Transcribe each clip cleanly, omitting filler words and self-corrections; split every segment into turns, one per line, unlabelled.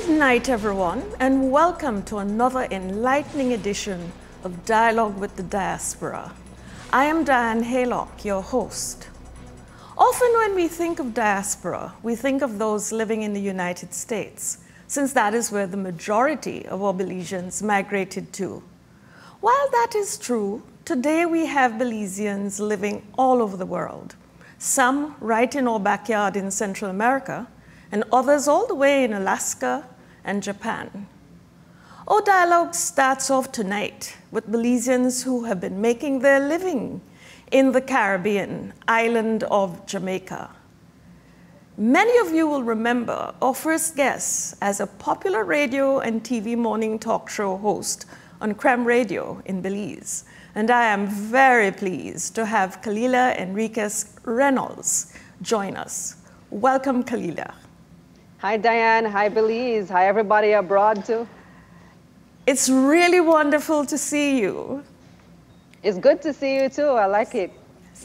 Good night, everyone, and welcome to another enlightening edition of Dialogue with the Diaspora. I am Diane Haylock, your host. Often when we think of diaspora, we think of those living in the United States, since that is where the majority of our Belizeans migrated to. While that is true, today we have Belizeans living all over the world, some right in our backyard in Central America, and others all the way in Alaska and Japan. Our dialogue starts off tonight with Belizeans who have been making their living in the Caribbean island of Jamaica. Many of you will remember our first guest as a popular radio and TV morning talk show host on Creme Radio in Belize. And I am very pleased to have Kalila Enriquez Reynolds join us. Welcome, Kalila.
Hi, Diane. Hi, Belize. Hi, everybody abroad, too.
It's really wonderful to see you.
It's good to see you, too. I like it.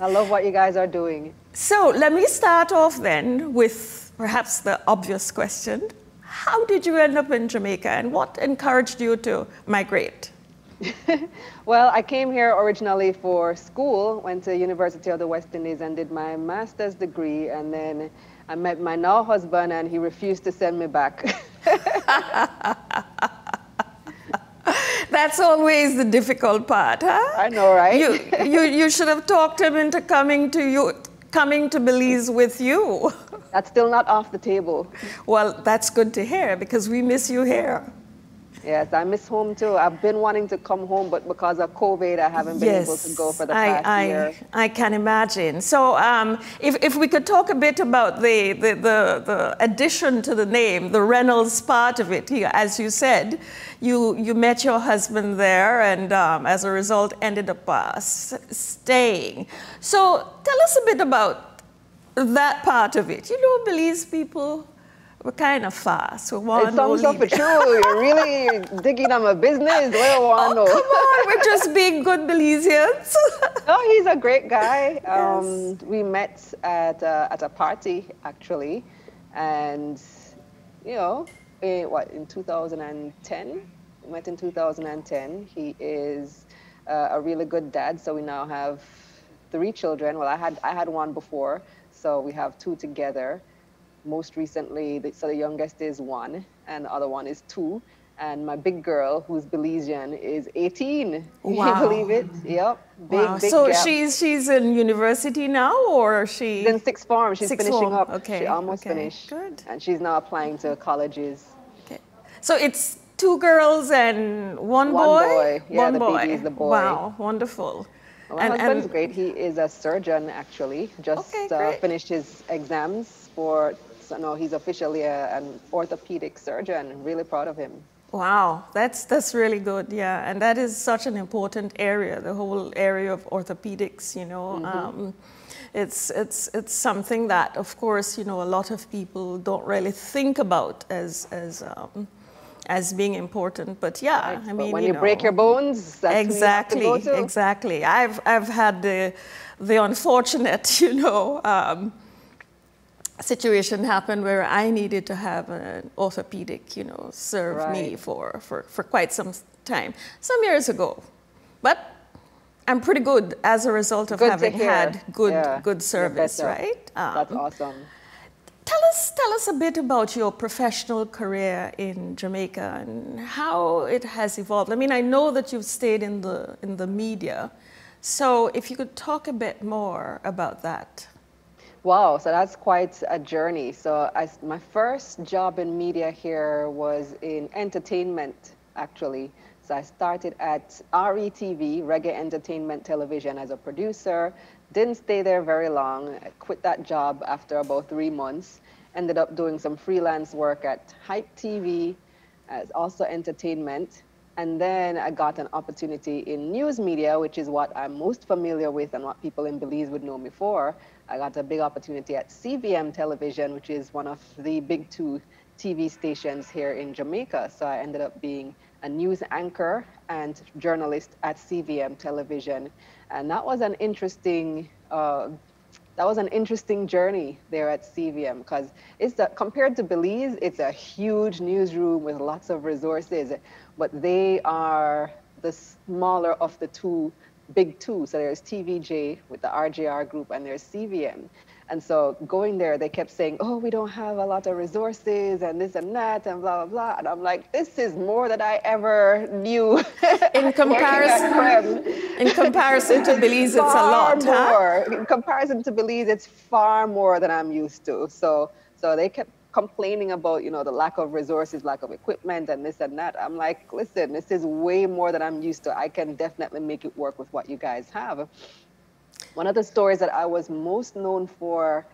I love what you guys are doing.
So let me start off then with perhaps the obvious question. How did you end up in Jamaica, and what encouraged you to migrate?
Well, I came here originally for school, went to University of the West Indies and did my master's degree, and then I met my now husband and he refused to send me back.
That's always the difficult part, huh?
I know, right?
You should have talked him into coming to Belize with you.
That's still not off the table.
Well, that's good to hear because we miss you here.
Yes, I miss home too. I've been wanting to come home, but because of COVID, I haven't been able to go for the past year.
I can imagine. So if we could talk a bit about the addition to the name, the Reynolds part of it. As you said, you met your husband there and as a result ended up staying. So tell us a bit about that part of it. You know, Belize people, we're kind of fast. It's
some stuff for true. You're really digging on my business. What do you want to know?
Come on, we're just being good Belizeans.
No, he's a great guy.
Yes.
We met at a party, actually. And, you know, in 2010? We met in 2010. He is a really good dad. So we now have 3 children. Well, I had one before. So we have 2 together. Most recently, so the youngest is 1 and the other one is 2. And my big girl, who's Belizean, is 18.
Wow.
Can you believe it? Yep. Big
So
gap.
she's in university now, or
She's in 6th form. She's finishing
form.
up.
Okay.
She almost finished.
Good.
And she's now applying to colleges.
Okay. So it's 2 girls and 1 boy?
One boy. Yeah,
one
the
boy.
baby is the boy.
Wow, wonderful.
My husband's great. He is a surgeon, actually. Just finished his exams for... So no, he's officially an orthopedic surgeon. Really proud of him. Wow,
that's really good. Yeah, and that is such an important area. The whole area of orthopedics. You know, it's something that, of course, you know, a lot of people don't really think about as being important. But yeah,
right.
I mean,
when you break your bones, that's
exactly,
who you have to go to.
Exactly. I've had the unfortunate, you know. Situation happened where I needed to have an orthopedic, you know, serve me for quite some time, some years ago. But I'm pretty good as a result of having had good service, right?
That's awesome.
Tell us a bit about your professional career in Jamaica and how it has evolved. I mean, I know that you've stayed in the media, so if you could talk a bit more about that.
Wow, so that's quite a journey. So my first job in media here was in entertainment, actually. So I started at RETV, Reggae Entertainment Television, as a producer. Didn't stay there very long. I quit that job after about 3 months. Ended up doing some freelance work at Hype TV, as also entertainment. And then I got an opportunity in news media, which is what I'm most familiar with and what people in Belize would know me for. I got a big opportunity at CVM Television, which is one of the big 2 TV stations here in Jamaica. So I ended up being a news anchor and journalist at CVM Television. And that was an interesting that was an interesting journey there at CVM, because compared to Belize, it's a huge newsroom with lots of resources, but they are the smaller of the big two. So there's TVJ with the RJR group, and there's CVM. And so going there, they kept saying, oh, we don't have a lot of resources and this and that and blah, blah, blah. And I'm like, this is more than I ever knew.
In comparison to Belize, it's a lot,
huh? In comparison to Belize, it's far more than I'm used to. So they kept complaining about, the lack of resources, lack of equipment and this and that. I'm like, listen, this is way more than I'm used to. I can definitely make it work with what you guys have. One of the stories that I was most known for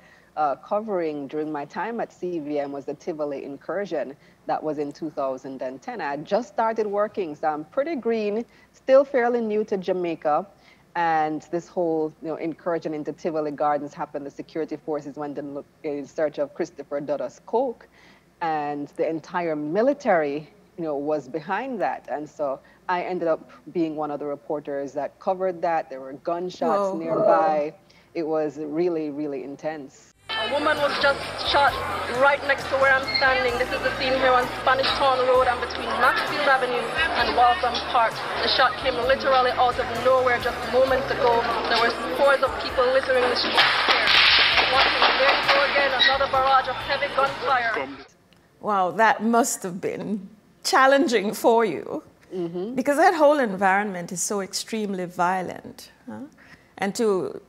covering during my time at CVM was the Tivoli Incursion. That was in 2010. I had just started working, so I'm pretty green, still fairly new to Jamaica. And this whole incursion into Tivoli Gardens happened. The security forces went and looked in search of Christopher Dudus Coke, and the entire military was behind that. And so I ended up being one of the reporters that covered that. There were gunshots nearby. It was really, really intense.
A woman was just shot right next to where I'm standing. This is the scene here on Spanish Town Road and between Maxfield Avenue and Waltham Park. The shot came literally out of nowhere just moments ago. There were scores of people littering the streets here. Watching, there you go again, another barrage of heavy gunfire.
Wow, that must have been challenging for you, because that whole environment is so extremely violent, huh? And to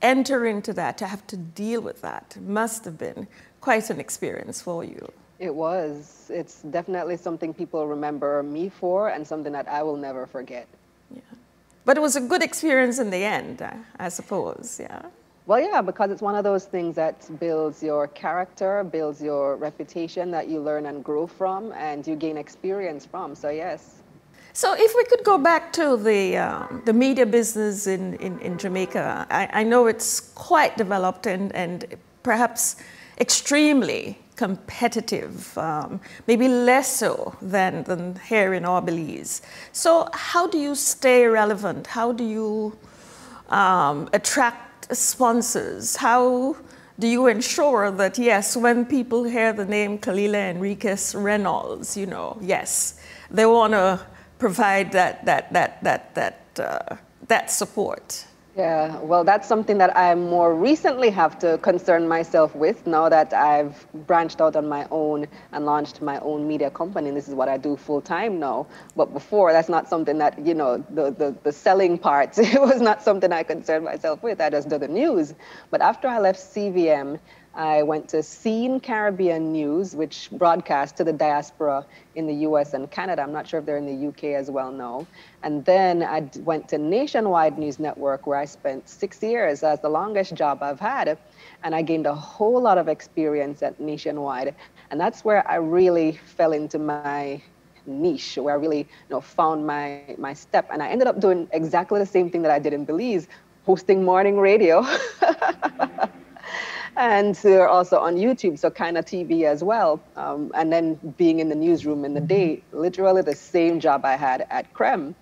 enter into that, to have to deal with that, must have been quite an experience for you.
It was. It's definitely something people remember me for, and something that I will never forget.
Yeah, but it was a good experience in the end, I suppose. Yeah.
Well, yeah, because it's one of those things that builds your character, builds your reputation that you learn and grow from, and you gain experience from, so yes.
So if we could go back to the media business in Jamaica, I know it's quite developed and perhaps extremely competitive, maybe less so than here in our Belize. So how do you stay relevant? How do you attract sponsors? How do you ensure that, yes, when people hear the name Kalila Enriquez Reynolds, yes, they want to provide that support?
Yeah, well, that's something that I more recently have to concern myself with now that I've branched out on my own and launched my own media company. And this is what I do full time now. But before, that's not something that, the selling part, it was not something I concerned myself with. I just do the news. But after I left CVM, I went to Scene Caribbean News, which broadcasts to the diaspora in the US and Canada. I'm not sure if they're in the UK as well now. And then I went to Nationwide News Network, where I spent 6 years. That's the longest job I've had. And I gained a whole lot of experience at Nationwide. And that's where I really fell into my niche, where I really found my step. And I ended up doing exactly the same thing that I did in Belize, hosting morning radio. And they're also on YouTube, so kind of TV as well. And then being in the newsroom in the day, literally the same job I had at CREM.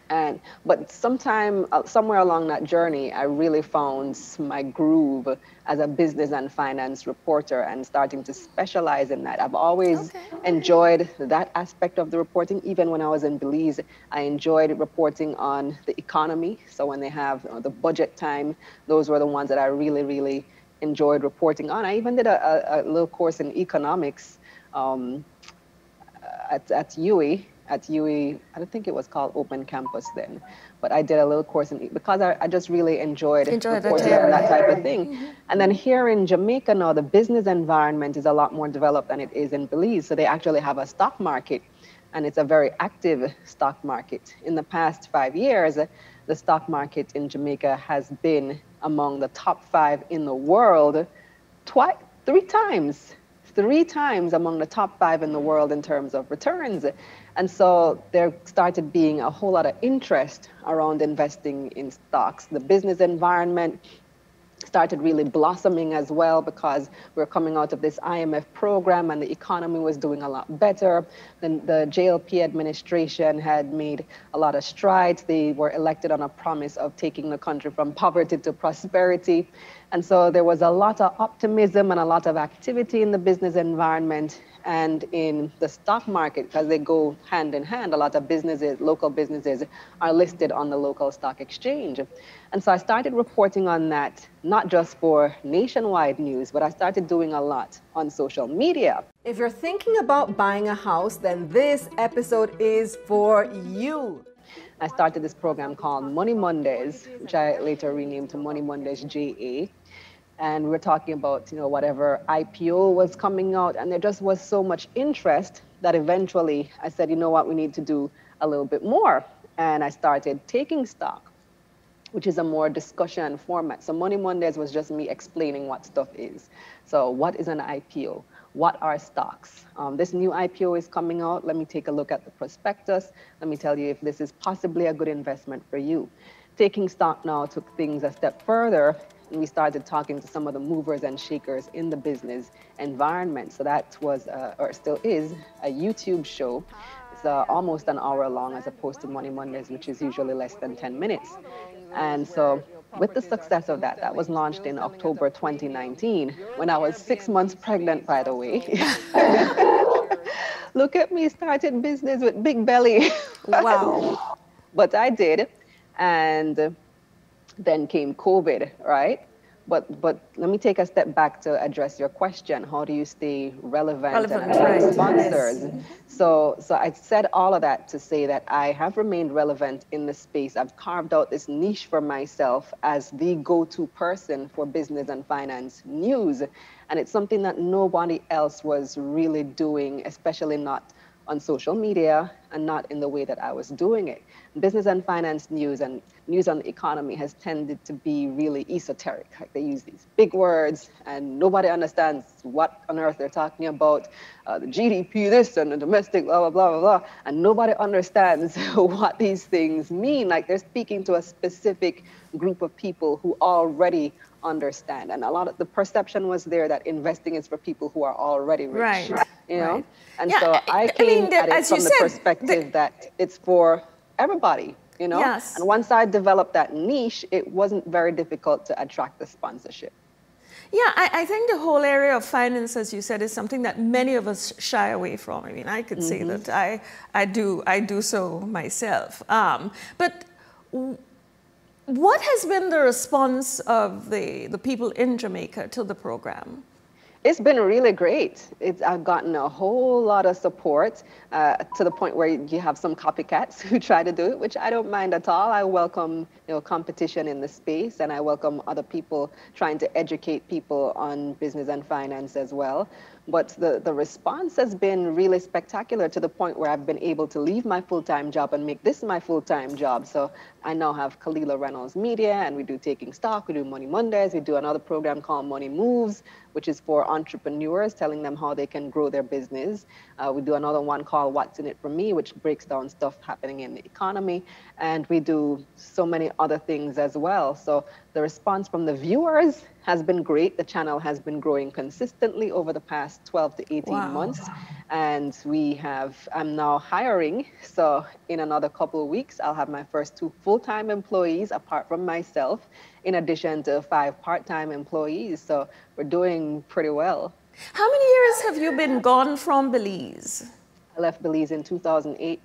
But somewhere along that journey, I really found my groove as a business and finance reporter and starting to specialize in that. I've always enjoyed that aspect of the reporting. Even when I was in Belize, I enjoyed reporting on the economy. So when they have the budget time, those were the ones that I really, really enjoyed reporting on. I even did a little course in economics at UWI. At UWI, I don't think it was called Open Campus then, but I did a little course because I just really enjoyed reporting on that type of thing. And then here in Jamaica now, the business environment is a lot more developed than it is in Belize. So they actually have a stock market, and it's a very active stock market. In the past 5 years, the stock market in Jamaica has been among the top 5 in the world, 3 times among the top 5 in the world in terms of returns. And so there started being a whole lot of interest around investing in stocks. The business environment started really blossoming as well, because we're coming out of this IMF program and the economy was doing a lot better. Then the JLP administration had made a lot of strides. They were elected on a promise of taking the country from poverty to prosperity. And so there was a lot of optimism and a lot of activity in the business environment and in the stock market, because they go hand in hand. A lot of businesses, local businesses, are listed on the local stock exchange. And so I started reporting on that, not just for nationwide news, but I started doing a lot on social media.
If you're thinking about buying a house, then this episode is for you.
I started this program called Money Mondays, which I later renamed to Money Mondays JA. And we're talking about, whatever IPO was coming out, and there just was so much interest that eventually I said, you know what, we need to do a little bit more. And I started taking stock, which is a more discussion format. So Money Mondays was just me explaining what stuff is. So what is an IPO? What are stocks? This new IPO is coming out. Let me take a look at the prospectus. Let me tell you if this is possibly a good investment for you. Taking stock now took things a step further, and we started talking to some of the movers and shakers in the business environment. So that was, or still is, a YouTube show. It's almost an hour long as opposed to Money Mondays, which is usually less than 10 minutes. And so with the success of that, that was launched in October 2019, when I was 6 months pregnant, by the way. Look at me, started business with big belly.
Wow.
But I did. And then came COVID, right? But let me take a step back to address your question. How do you stay relevant and attract sponsors?
Yes.
So I said all of that to say that I have remained relevant in the space. I've carved out this niche for myself as the go-to person for business and finance news. And it's something that nobody else was really doing, especially not on social media and not in the way that I was doing it. Business and finance news and news on the economy has tended to be really esoteric. Like, they use these big words and nobody understands what on earth they're talking about. The GDP this and the domestic blah, blah, blah, blah, blah. And nobody understands what these things mean. Like, they're speaking to a specific group of people who already understand. And a lot of the perception was there that investing is for people who are already rich.
Right.
You know?
Right.
And
Yeah,
so I came at it from the
said,
perspective that it's for everybody, you know?
Yes.
And once I developed that niche, it wasn't very difficult to attract the sponsorship.
Yeah, I think the whole area of finance, as you said, is something that many of us shy away from. I mean, I could say that I do so myself. But what has been the response of the people in Jamaica to the program?
It's been really great. I've gotten a whole lot of support to the point where you have some copycats who try to do it, which I don't mind at all. I welcome competition in the space, and I welcome other people trying to educate people on business and finance as well. But the response has been really spectacular, to the point where I've been able to leave my full-time job and make this my full-time job. So I now have Kalila Reynolds Media, and we do Taking Stock, we do Money Mondays, we do another program called Money Moves, which is for entrepreneurs, telling them how they can grow their business. We do another one called What's in It for Me, which breaks down stuff happening in the economy. And we do so many other things as well. So the response from the viewers has been great. The channel has been growing consistently over the past 12 to 18 months. And I'm now hiring. So in another couple of weeks, I'll have my first 2 full-time employees apart from myself, in addition to 5 part-time employees. So we're doing pretty well.
How many years have you been gone from Belize?
I left Belize in 2008.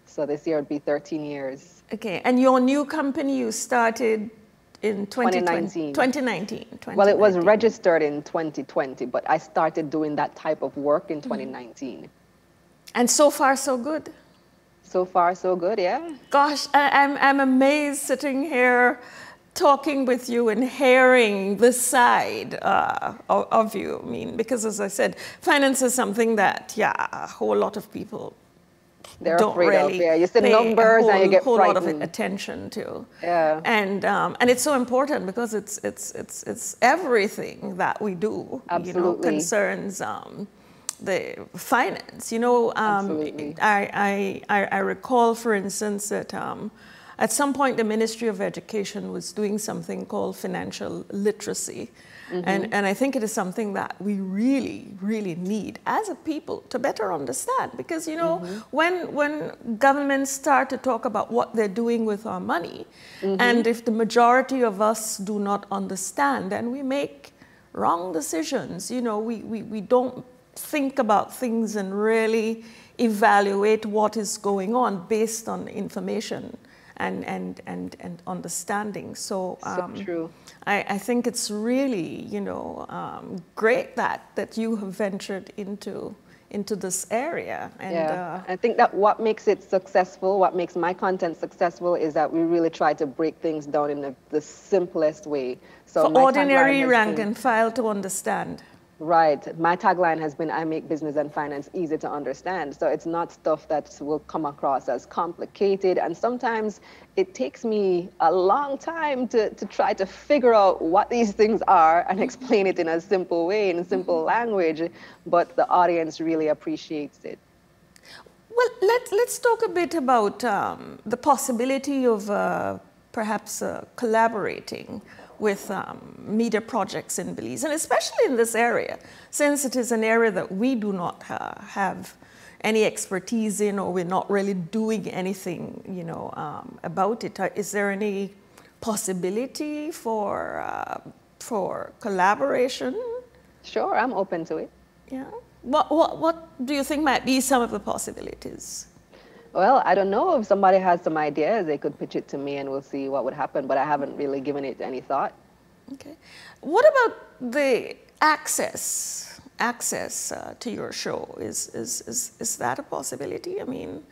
So this year would be 13 years.
Okay, and your new company you started in
2019.
2019.
Well, it was registered in 2020, but I started doing that type of work in 2019.
And so far, so good?
So far, so good, yeah.
Gosh, I'm amazed sitting here talking with you and hearing this side of you. I mean, because as I said, finance is something that, a whole lot of people
don't afraid really of. Yeah, you see numbers and you get
whole
frightened.
lot of attention to.
Yeah.
And it's so important because it's everything that we do.
Absolutely.
Concerns the finance. I recall, for instance, that at some point the Ministry of Education was doing something called financial literacy. And I think it is something that we really, really need as a people to better understand. Because, you know, when governments start to talk about what they're doing with our money, and if the majority of us do not understand, then we make wrong decisions. You know, we don't think about things and really evaluate what is going on based on information and understanding. So,
true.
I think it's really, you know, great that you have ventured into this area. And,
I think that what makes it successful, what makes my content successful, is that we really try to break things down in the simplest way. So
for ordinary rank and file to understand.
Right. My tagline has been, I make business and finance easy to understand. So it's not stuff that will come across as complicated. And sometimes it takes me a long time to try to figure out what these things are and explain it in a simple way, in a simple language. But the audience really appreciates it.
Well, let's talk a bit about the possibility of perhaps collaborating with media projects in Belize, and especially in this area, since it is an area that we do not have any expertise in, or we're not really doing anything, you know, about it. Is there any possibility for collaboration?
Sure, I'm open to it.
Yeah. What do you think might be some of the possibilities?
Well, I don't know. If somebody has some ideas, they could pitch it to me and we'll see what would happen, but I haven't really given it any thought.
Okay. What about the access to your show? Is that a possibility? I mean,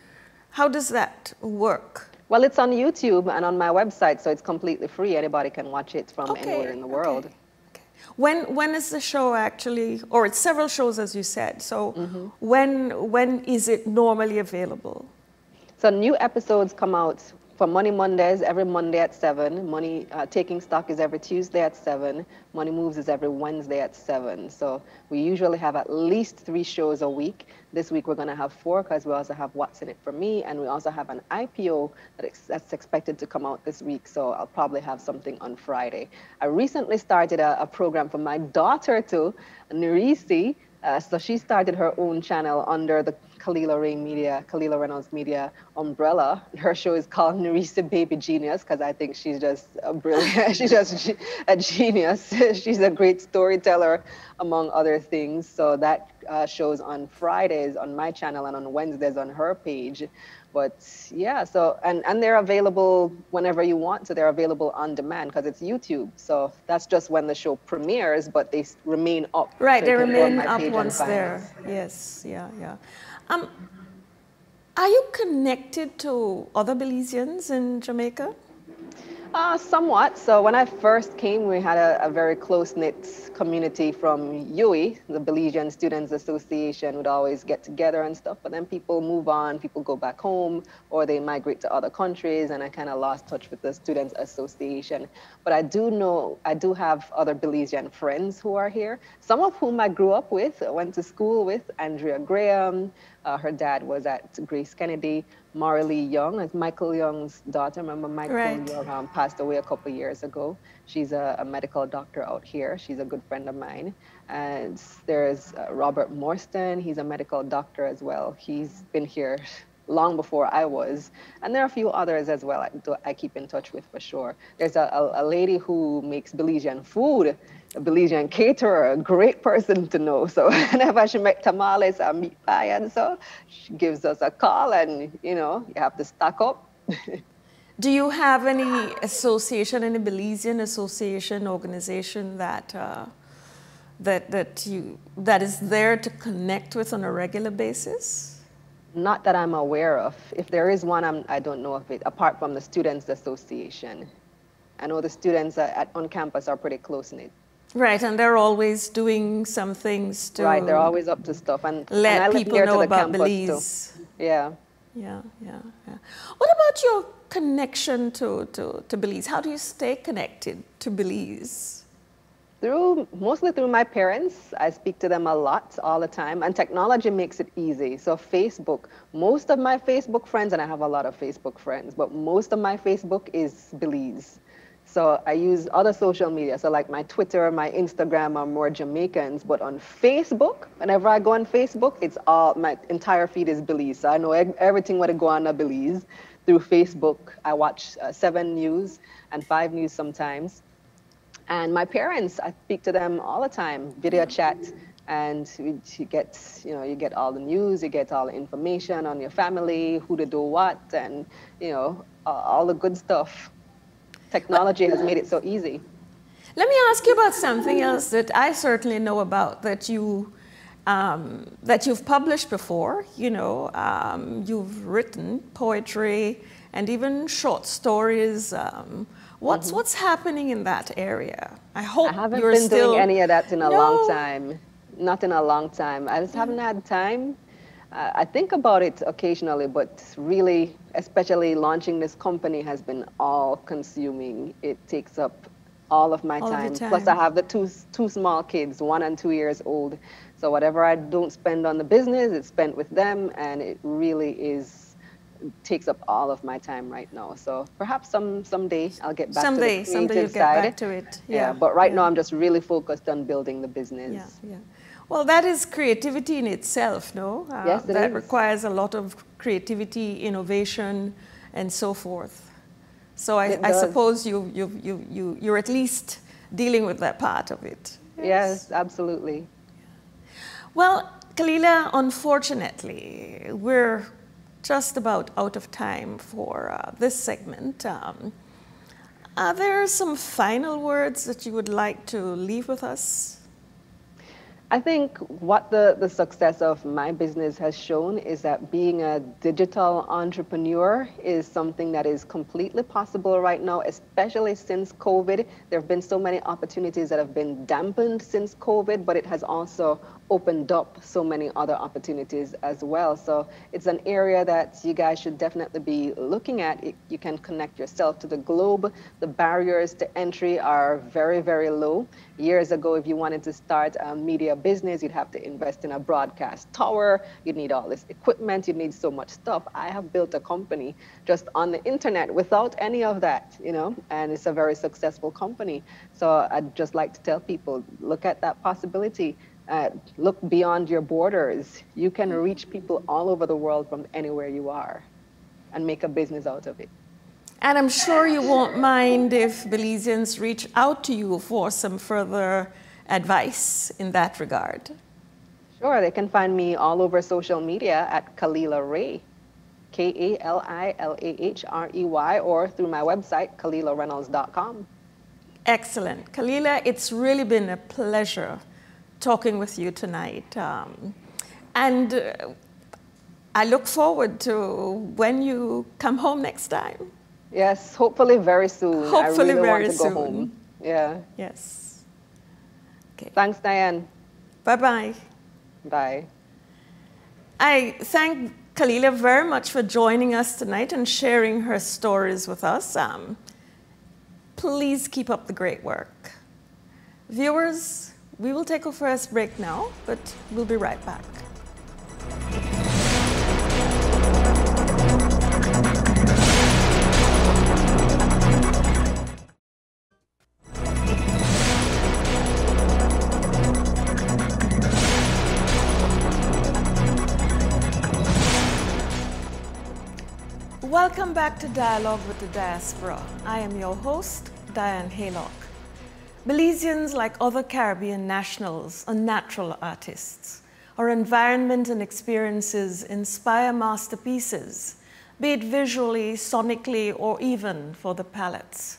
how does that work?
Well, it's on YouTube and on my website, so it's completely free. Anybody can watch it from anywhere in the world.
Okay. When is the show actually, or it's several shows as you said, so when is it normally available?
So new episodes come out for Money Mondays every Monday at 7. Money Taking Stock is every Tuesday at 7. Money Moves is every Wednesday at 7. So we usually have at least 3 shows a week. This week we're going to have 4 because we also have What's in It for Me, and we also have an IPO that's expected to come out this week. So I'll probably have something on Friday. I recently started a program for my daughter too, Nerisi. So she started her own channel under the Khalila Reynolds Media umbrella. Her show is called Nerisi Baby Genius because I think she's just a brilliant, she's just a genius. She's a great storyteller, among other things. So that shows on Fridays on my channel and on Wednesdays on her page. But yeah, so, and they're available whenever you want. So they're available on demand because it's YouTube. So that's just when the show premieres, but they remain up.
Right,
so
they remain up once they're, yes, yeah. Are you connected to other Belizeans in Jamaica?
Somewhat. So when I first came, we had a very close-knit community from UE, the Belizean Students Association would always get together and stuff, but then people move on, people go back home, or they migrate to other countries, and I kind of lost touch with the Students Association. But I do have other Belizean friends who are here, some of whom I grew up with, went to school with, Andrea Graham, her dad was at Grace Kennedy, Marilee Young, Michael Young's daughter. Remember Michael Young passed away a couple years ago. She's a medical doctor out here. She's a good friend of mine. And there's Robert Morstan. He's a medical doctor as well. He's been here long before I was. And there are a few others as well I keep in touch with for sure. There's a lady who makes Belizean food, a Belizean caterer, a great person to know. So whenever she makes tamales or meat pie and so, she gives us a call and, you know, you have to stock up.
Do you have any association, any Belizean association, organization that is there to connect with on a regular basis?
Not that I'm aware of. If there is one, I don't know of it, apart from the Students Association. I know the students on campus are pretty close-knit.
Right, and they're always doing some things to...
Right, they're always up to stuff. And
let people know about Belize.
Too. Yeah.
What about your connection to Belize? How do you stay connected to Belize?
Mostly through my parents. I speak to them a lot, all the time, and technology makes it easy. So Facebook, most of my Facebook friends, and I have a lot of Facebook friends, but most of my Facebook is Belize. So I use other social media. So like my Twitter, my Instagram are more Jamaicans, but on Facebook, whenever I go on Facebook, it's all, my entire feed is Belize. So I know everything what go on Belize through Facebook. I watch 7 News and 5 News sometimes. And my parents, I speak to them all the time, video chat, and you get all the news, you get all the information on your family, who to do what, and all the good stuff. Technology has made it so easy.
Let me ask you about something else that I certainly know about that you've published before. You've written poetry and even short stories. What's happening in that area? I hope
I haven't
you're
been
still
doing any of that in a long time. Not in a long time. I just haven't had time. I think about it occasionally, but really, especially launching this company has been all-consuming. It takes up all of my time. Plus, I have the two small kids, 1 and 2 years old. So whatever I don't spend on the business, it's spent with them, and it really takes up all of my time right now. So perhaps someday I'll get back to the creative
you'll
side.
Get back to it.
Yeah, but right now I'm just really focused on building the business.
Yeah. Well, that is creativity in itself, no?
Yes, it
that
is.
requires a lot of creativity, innovation, and so forth. So I suppose you're at least dealing with that part of it.
Yes, absolutely.
Well, Kalila, unfortunately, we're just about out of time for this segment. Are there some final words that you would like to leave with us?
I think what the success of my business has shown is that being a digital entrepreneur is something that is completely possible right now, especially since COVID. There have been so many opportunities that have been dampened since COVID, but it has also opened up so many other opportunities as well. So it's an area that you guys should definitely be looking at. You can connect yourself to the globe. The barriers to entry are very, very low. Years ago, if you wanted to start a media business, you'd have to invest in a broadcast tower. You'd need all this equipment. You'd need so much stuff. I have built a company just on the internet without any of that, and it's a very successful company. So I'd just like to tell people, look at that possibility. Look beyond your borders. You can reach people all over the world from anywhere you are and make a business out of it.
And I'm sure you won't mind if Belizeans reach out to you for some further advice in that regard.
Sure, they can find me all over social media at Kalila Ray, Kalilahrey, or through my website, KalilaReynolds.com.
Excellent. Kalila, it's really been a pleasure talking with you tonight. And I look forward to when you come home next time.
Yes, hopefully very soon.
Hopefully
I really
very
want to go
soon.
home. Yeah.
Yes. Okay.
Thanks, Diane.
Bye-bye.
Bye.
I thank Kalila very much for joining us tonight and sharing her stories with us. Please keep up the great work. Viewers, we will take our first break now, but we'll be right back. Welcome back to Dialogue with the Diaspora. I am your host, Diane Haylock. Belizeans, like other Caribbean nationals, are natural artists. Our environment and experiences inspire masterpieces, be it visually, sonically, or even for the palates.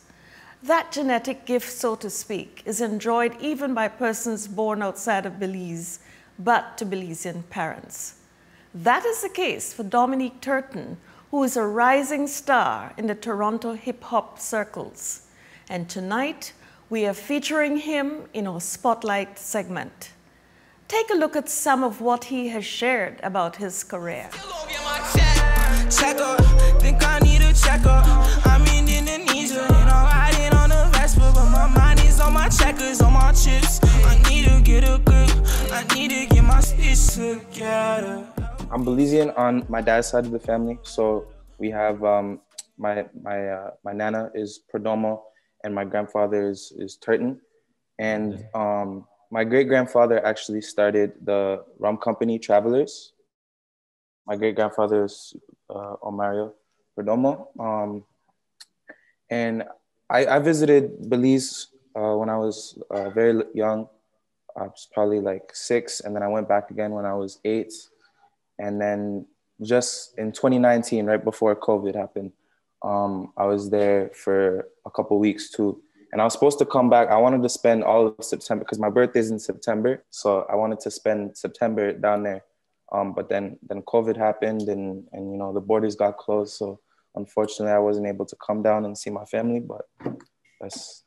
That genetic gift, so to speak, is enjoyed even by persons born outside of Belize, but to Belizean parents. That is the case for Dominique Turton, who is a rising star in the Toronto hip-hop circles. And tonight, we are featuring him in our Spotlight segment. Take a look at some of what he has shared about his career.
Think I need a checker. I'm in Indonesia and I'm riding on a Vespa, but my mind is on my checkers, on my chips. this together.
I'm Belizean on my dad's side of the family. So we have my nana is Perdomo and my grandfather is Turton. And my great-grandfather actually started the rum company Travelers. My great-grandfather is Omario Perdomo. And I visited Belize when I was very young. I was probably like 6, and then I went back again when I was 8. And then just in 2019, right before COVID happened, I was there for a couple weeks too. And I was supposed to come back. I wanted to spend all of September because my birthday's in September. So I wanted to spend September down there. But then COVID happened and you know, the borders got closed. So unfortunately I wasn't able to come down and see my family, but that's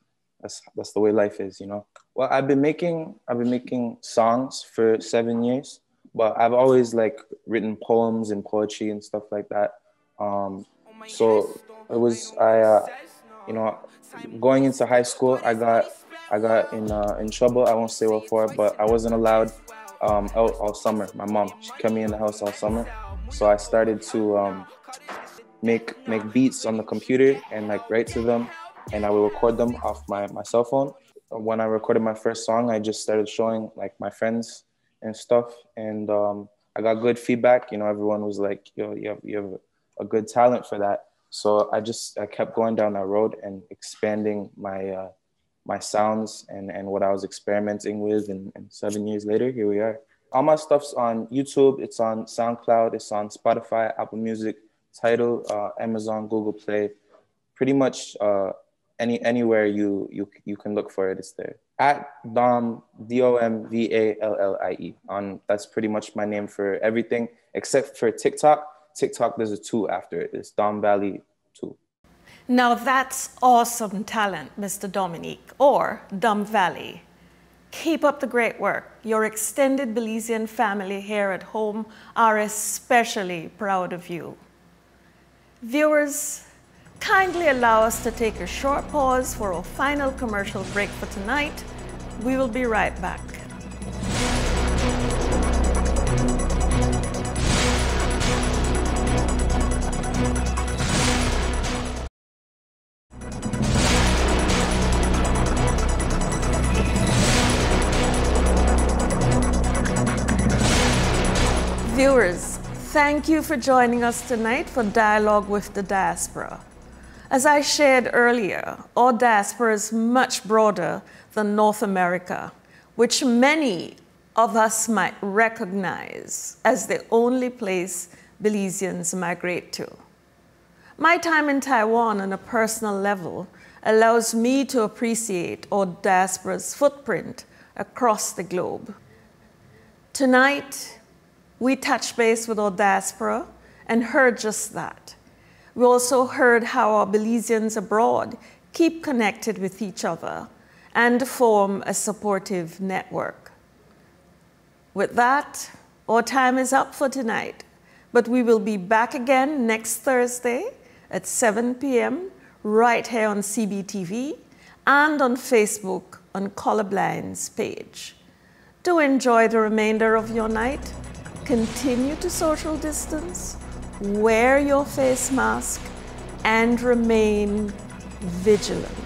the way life is, you know. Well, I've been making songs for 7 years, but I've always like written poems and poetry and stuff like that. So it was, you know, going into high school, I got in trouble. I won't say what for, but I wasn't allowed out all summer. My mom, she kept me in the house all summer. So I started to make beats on the computer and like write to them, and I would record them off my cell phone. When I recorded my first song, I just started showing like my friends and stuff, and I got good feedback. You know, everyone was like, "Yo, you have a good talent for that." So I kept going down that road and expanding my sounds and what I was experimenting with, and 7 years later, here we are. All my stuff's on YouTube. It's on SoundCloud. It's on Spotify, Apple Music, Tidal, Amazon, Google Play. Pretty much anywhere you can look for it, it's there. At Dom, DOMVALLIE. That's pretty much my name for everything except for TikTok. TikTok, there's a 2 after it. It's Dom Valley 2.
Now that's awesome talent, Mr. Dominique, or Dom Valley. Keep up the great work. Your extended Belizean family here at home are especially proud of you. Viewers, kindly allow us to take a short pause for a final commercial break for tonight. We will be right back. Viewers, thank you for joining us tonight for Dialogue with the Diaspora. As I shared earlier, our diaspora is much broader than North America, which many of us might recognize as the only place Belizeans migrate to. My time in Taiwan on a personal level allows me to appreciate our diaspora's footprint across the globe. Tonight, we touched base with our diaspora and heard just that. We also heard how our Belizeans abroad keep connected with each other and form a supportive network. With that, our time is up for tonight, but we will be back again next Thursday at 7 p.m. right here on CBTV and on Facebook on Colorblind's page. Do enjoy the remainder of your night. Continue to social distance, wear your face mask, and remain vigilant.